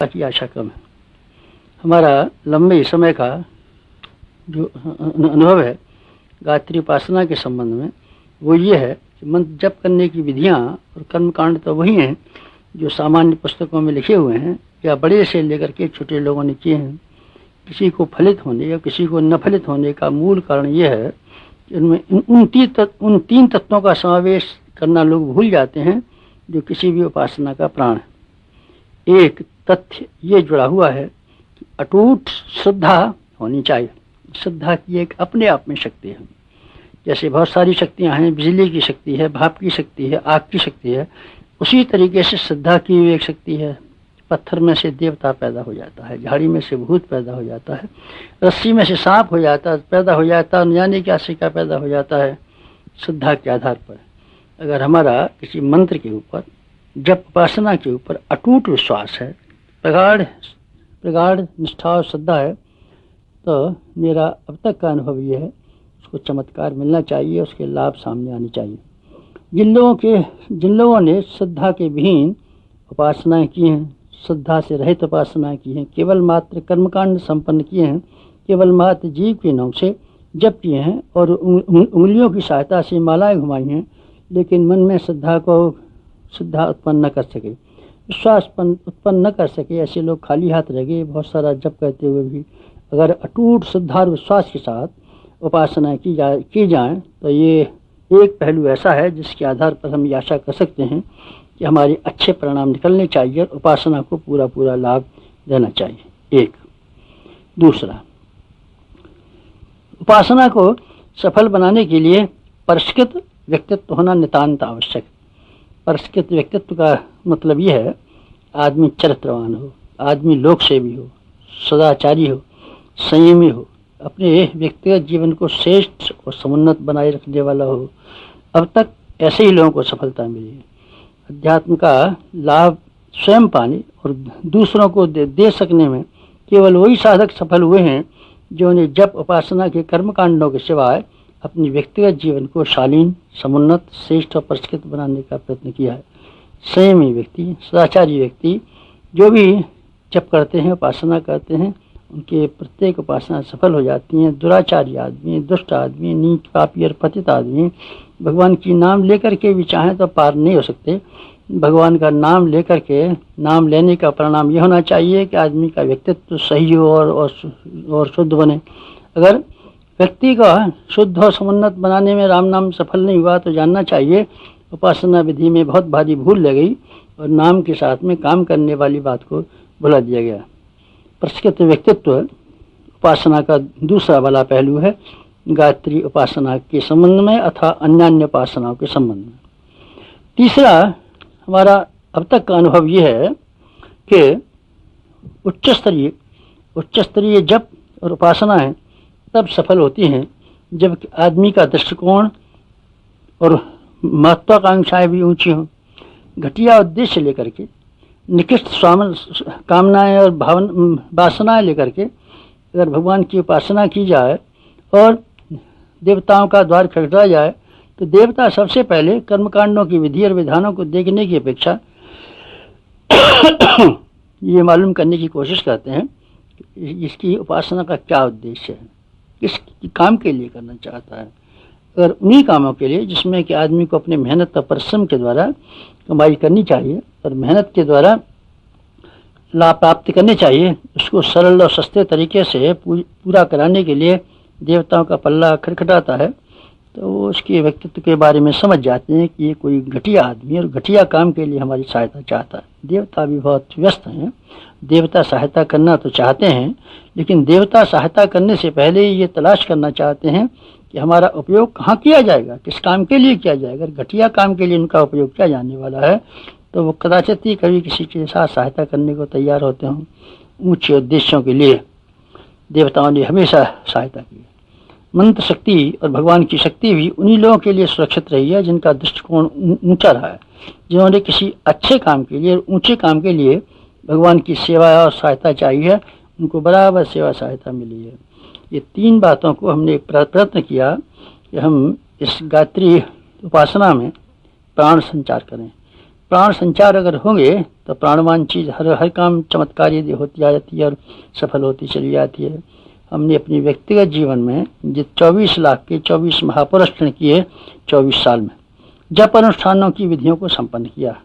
की आशा कम है। हमारा लंबे समय का जो अनुभव है गायत्री उपासना के संबंध में वो ये है कि मंत्र जप करने की विधियां और कर्मकांड तो वही हैं जो सामान्य पुस्तकों में लिखे हुए हैं या बड़े से लेकर के छोटे लोगों ने किए हैं। किसी को फलित होने या किसी को न फलित होने का मूल कारण यह है कि उनमें उन तीन तत्वों का समावेश करना लोग भूल जाते हैं जो किसी भी उपासना का प्राण है। एक तथ्य ये जुड़ा हुआ है कि अटूट श्रद्धा होनी चाहिए। श्रद्धा की एक अपने आप में शक्ति है। जैसे बहुत सारी शक्तियां हैं, बिजली की शक्ति है, भाप की शक्ति है, आग की शक्ति है, उसी तरीके से श्रद्धा की भी एक शक्ति है। पत्थर में से देवता पैदा हो जाता है, झाड़ी में से भूत पैदा हो जाता है, रस्सी में से सांप पैदा हो जाता है, न जाने क्या सिक्का पैदा हो जाता है श्रद्धा के आधार पर। अगर हमारा किसी मंत्र के ऊपर, जप उपासना के ऊपर अटूट विश्वास है, प्रगाढ़ निष्ठा और श्रद्धा है, तो मेरा अब तक का अनुभव ये है उसको चमत्कार मिलना चाहिए, उसके लाभ सामने आने चाहिए। जिन लोगों ने श्रद्धा के विहीन उपासनाएं की हैं, श्रद्धा से रहित उपासनाएं की हैं, केवल मात्र कर्मकांड संपन्न किए हैं, केवल मात्र जीव के नाम से जप किए हैं और उंगलियों की सहायता से मालाएं घुमाई हैं, लेकिन मन में श्रद्धा उत्पन्न न कर सके, विश्वास उत्पन्न न कर सके, ऐसे लोग खाली हाथ रह गए। बहुत सारा जप करते हुए भी अगर अटूट श्रद्धा और विश्वास के साथ उपासना की जाए तो ये एक पहलू ऐसा है जिसके आधार पर हम ये आशा कर सकते हैं कि हमारे अच्छे परिणाम निकलने चाहिए और उपासना को पूरा लाभ देना चाहिए। एक दूसरा, उपासना को सफल बनाने के लिए परिष्कृत व्यक्तित्व होना नितांत आवश्यक। परिष्कृत व्यक्तित्व का मतलब यह है आदमी चरित्रवान हो, आदमी लोकसेवी हो, सदाचारी हो, संयमी हो, अपने व्यक्तिगत जीवन को श्रेष्ठ और समुन्नत बनाए रखने वाला हो। अब तक ऐसे ही लोगों को सफलता मिली है। अध्यात्म का लाभ स्वयं पाने और दूसरों को दे सकने में केवल वही साधक सफल हुए हैं जो उन्हें जप उपासना के कर्मकांडों के सिवाय अपनी व्यक्तिगत जीवन को शालीन, समुन्नत, श्रेष्ठ और परिष्कृत बनाने का प्रयत्न किया है। संयमी व्यक्ति, सदाचारी व्यक्ति जो भी जप करते हैं, उपासना करते हैं, उनके प्रत्येक उपासना सफल हो जाती हैं। दुराचारी आदमी, दुष्ट आदमी, नीच, पापी और पतित आदमी भगवान की नाम लेकर के भी चाहें तो पार नहीं हो सकते। भगवान का नाम लेकर के, नाम लेने का परिणाम यह होना चाहिए कि आदमी का व्यक्तित्व सही हो और शुद्ध बने। अगर व्यक्ति का शुद्ध और समुन्नत बनाने में राम नाम सफल नहीं हुआ तो जानना चाहिए उपासना विधि में बहुत भारी भूल लग गई और नाम के साथ में काम करने वाली बात को भुला दिया गया। परिष्कृत व्यक्तित्व उपासना का दूसरा वाला पहलू है गायत्री उपासना के संबंध में अथवा अन्य उपासनाओं के संबंध में। तीसरा, हमारा अब तक का अनुभव यह है कि उच्च स्तरीय जप और उपासनाएं तब सफल होती हैं जब आदमी का दृष्टिकोण और महत्वाकांक्षाएं भी ऊंची हों। घटिया उद्देश्य लेकर के, निकृष्ट कामनाएं और वासनाएं लेकर के अगर भगवान की उपासना की जाए और देवताओं का द्वार खटखटाया जाए तो देवता सबसे पहले कर्मकांडों की विधि और विधानों को देखने की अपेक्षा ये मालूम करने की कोशिश करते हैं कि इसकी उपासना का क्या उद्देश्य है, किस काम के लिए करना चाहता है। अगर उन्हीं कामों के लिए जिसमें कि आदमी को अपने मेहनत और परिश्रम के द्वारा कमाई करनी चाहिए और मेहनत के द्वारा लाभ प्राप्त करने चाहिए, उसको सरल और सस्ते तरीके से पूरा कराने के लिए देवताओं का पल्ला खटखटाता है तो वो उसके व्यक्तित्व के बारे में समझ जाते हैं कि ये कोई घटिया आदमी और घटिया काम के लिए हमारी सहायता चाहता है। देवता भी बहुत व्यस्त हैं, देवता सहायता करना तो चाहते हैं, लेकिन देवता सहायता करने से पहले ये तलाश करना चाहते हैं कि हमारा उपयोग कहाँ किया जाएगा, किस काम के लिए किया जाएगा। घटिया काम के लिए उनका उपयोग किया जाने वाला है तो वो कदाचित ही कभी किसी के साथ सहायता करने को तैयार होते हों। ऊंचे उद्देश्यों के लिए देवताओं ने हमेशा सहायता की। मंत्र शक्ति और भगवान की शक्ति भी उन्हीं लोगों के लिए सुरक्षित रही है जिनका दृष्टिकोण ऊंचा रहा है, जिन्होंने किसी अच्छे काम के लिए, ऊंचे काम के लिए भगवान की सेवा और सहायता चाहिए है, उनको बराबर सेवा सहायता मिली है। ये तीन बातों को हमने प्रयत्न किया कि हम इस गायत्री उपासना में प्राण संचार करें। प्राण संचार अगर होंगे तो प्राणवान चीज हर काम चमत्कार यदि होती आ जाती है और सफल होती चली जाती है। हमने अपनी व्यक्तिगत जीवन में जो 24 लाख के 24 महापुरुषण किए 24 साल में, जप अनुष्ठानों की विधियों को संपन्न किया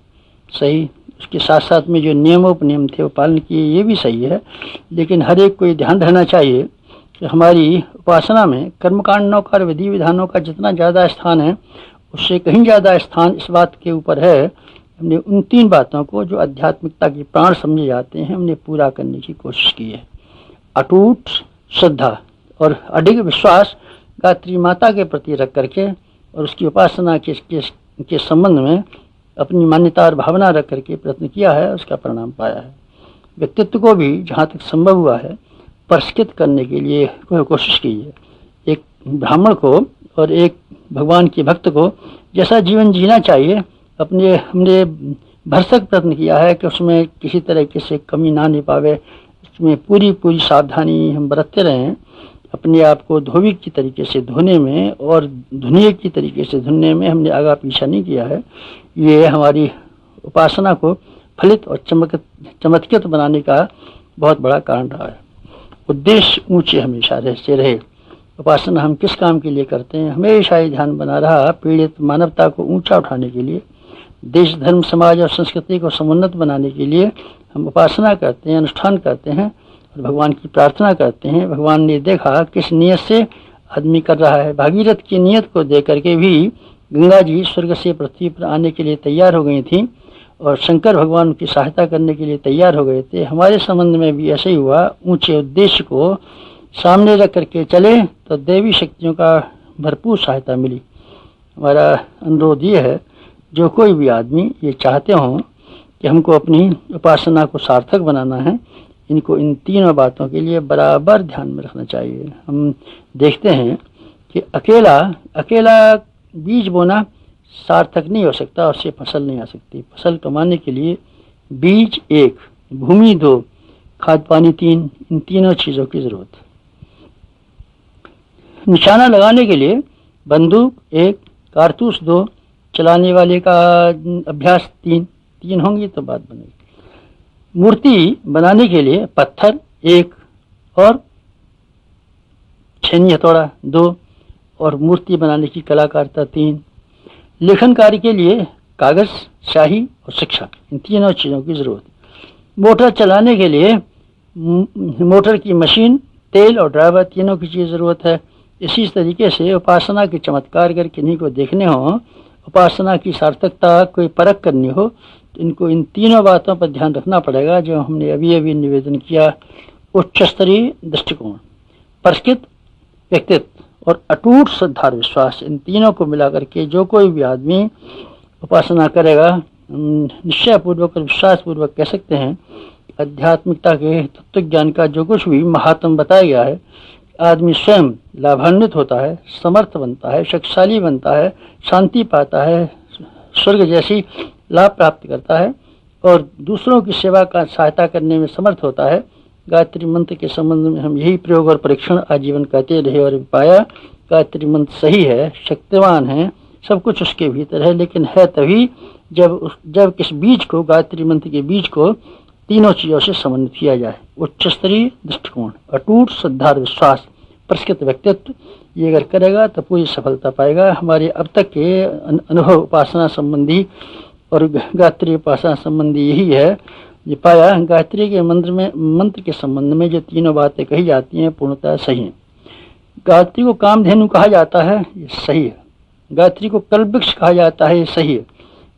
सही, उसके साथ साथ में जो नियमोपनियम थे वो पालन किए, ये भी सही है। लेकिन हर एक को ये ध्यान रहना चाहिए कि हमारी उपासना में कर्मकांडों का और विधि विधानों का जितना ज़्यादा स्थान है उससे कहीं ज़्यादा स्थान इस बात के ऊपर है, हमने उन 3 बातों को जो आध्यात्मिकता की प्राण समझे जाते हैं हमने पूरा करने की कोशिश की है। अटूट श्रद्धा और अडिग विश्वास गायत्री माता के प्रति रख करके और उसकी उपासना के संबंध में अपनी मान्यता और भावना रख करके प्रयत्न किया है, उसका परिणाम पाया है। व्यक्तित्व को भी जहाँ तक संभव हुआ है परिष्कृत करने के लिए कोशिश की है। एक ब्राह्मण को और एक भगवान के भक्त को जैसा जीवन जीना चाहिए हमने भरसक प्रयत्न किया है कि उसमें किसी तरीके से कमी ना नहीं पावे, उसमें पूरी सावधानी हम बरतते रहें। अपने आप को धोबी की तरीके से धोने में और धुनिये की तरीके से धुनने में हमने आगा पीछा नहीं किया है। ये हमारी उपासना को फलित और चमत्कृत बनाने का बहुत बड़ा कारण रहा है। उद्देश्य ऊंचे हमेशा से रहे। उपासना हम किस काम के लिए करते हैं, हमेशा ये ध्यान बना रहा पीड़ित मानवता को ऊंचा उठाने के लिए, देश धर्म समाज और संस्कृति को समुन्नत बनाने के लिए हम उपासना करते हैं, अनुष्ठान करते हैं और भगवान की प्रार्थना करते हैं। भगवान ने देखा किस नियत से आदमी कर रहा है। भागीरथ की नियत को देख करके भी गंगा जी स्वर्ग से पृथ्वी पर आने के लिए तैयार हो गई थी और शंकर भगवान की सहायता करने के लिए तैयार हो गए थे। हमारे संबंध में भी ऐसे ही हुआ। ऊंचे उद्देश्य को सामने रख करके चले तो देवी शक्तियों का भरपूर सहायता मिली। हमारा अनुरोध ये है, जो कोई भी आदमी ये चाहते हों कि हमको अपनी उपासना को सार्थक बनाना है, इनको इन 3 बातों के लिए बराबर ध्यान में रखना चाहिए। हम देखते हैं कि अकेला बीज बोना सार्थक नहीं हो सकता, उससे फसल नहीं आ सकती। फसल कमाने के लिए बीज 1, भूमि 2, खाद पानी 3, इन तीनों चीज़ों की ज़रूरत है। निशाना लगाने के लिए बंदूक 1, कारतूस 2, चलाने वाले का अभ्यास 3 होंगी तो बात बनेगी। मूर्ति बनाने के लिए पत्थर 1 और छेनी हथौड़ा 2 और मूर्ति बनाने की कलाकारिता 3। लेखन कार्य के लिए कागज, स्याही और शिक्षा, इन तीनों चीज़ों की जरूरत है। मोटर चलाने के लिए मोटर की मशीन, तेल और ड्राइवर, तीनों की चीज़ ज़रूरत है। इसी तरीके से उपासना के चमत्कार अगर किन्हीं को देखने हो, उपासना की सार्थकता कोई परख करनी हो, तो इनको इन 3 बातों पर ध्यान रखना पड़ेगा जो हमने अभी निवेदन किया। उच्च स्तरीय दृष्टिकोण, परिष्कृत व्यक्तित्व और अटूट श्रद्धा विश्वास, इन तीनों को मिलाकर के जो कोई भी आदमी उपासना करेगा, निश्चय पूर्वक और विश्वास पूर्वक कह सकते हैं आध्यात्मिकता के तत्व ज्ञान का जो कुछ भी महात्म बताया गया है, आदमी स्वयं लाभान्वित होता है, समर्थ बनता है, शक्तिशाली बनता है, शांति पाता है, स्वर्ग जैसी लाभ प्राप्त करता है और दूसरों की सेवा का सहायता करने में समर्थ होता है। गायत्री मंत्र के संबंध में हम यही प्रयोग और परीक्षण आजीवन करते रहे और पाया गायत्री मंत्र सही है, शक्तिवान है, सब कुछ उसके भीतर है, लेकिन है तभी जब किस बीज को, गायत्री मंत्र के बीज को तीनों चीज़ों से समन्वित किया जाए। उच्च स्तरीय दृष्टिकोण, अटूट श्रद्धा विश्वास, परिष्कृत व्यक्तित्व, ये अगर करेगा तो पूरी सफलता पाएगा। हमारे अब तक के अनुभव उपासना संबंधी और गायत्री उपासना संबंधी यही है। ये पाया गायत्री के मंत्र के संबंध में जो 3 बातें कही जाती हैं पूर्णतः सही है। गायत्री को कामधेनु कहा जाता है, ये सही है। गायत्री को कल्पवृक्ष कहा जाता है, ये सही है।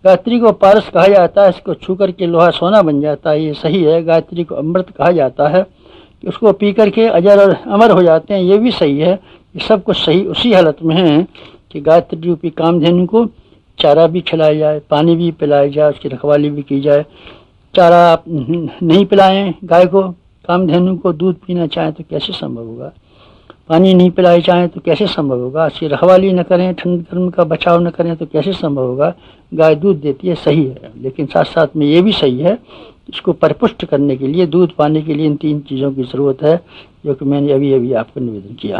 गायत्री को पारस कहा जाता है, इसको छू करके लोहा सोना बन जाता है, ये सही है। गायत्री को अमृत कहा जाता है कि उसको पी करके अजर और अमर हो जाते हैं, ये भी सही है। ये सब कुछ सही उसी हालत में है कि गायत्री रूपी कामधेनु को चारा भी खिलाया जाए, पानी भी पिलाया जाए, उसकी रखवाली भी की जाए। चारा आप नहीं पिलाएं गाय को, कामधेनु को दूध पीना चाहें तो कैसे संभव होगा, पानी नहीं पिलाए चाहें तो कैसे संभव होगा, उसकी रखवाली न करें, ठंड गर्म का बचाव न करें तो कैसे संभव होगा। गाय दूध देती है, सही है, लेकिन साथ साथ में ये भी सही है इसको परिपुष्ट करने के लिए, दूध पाने के लिए इन 3 चीज़ों की ज़रूरत है, जो कि मैंने अभी आपको निवेदन किया।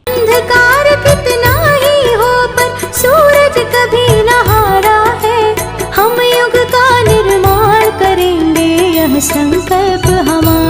अंधकार कितना ही हो पर सूरज कभी न हारा है, हम युग का संकल्प हमारा।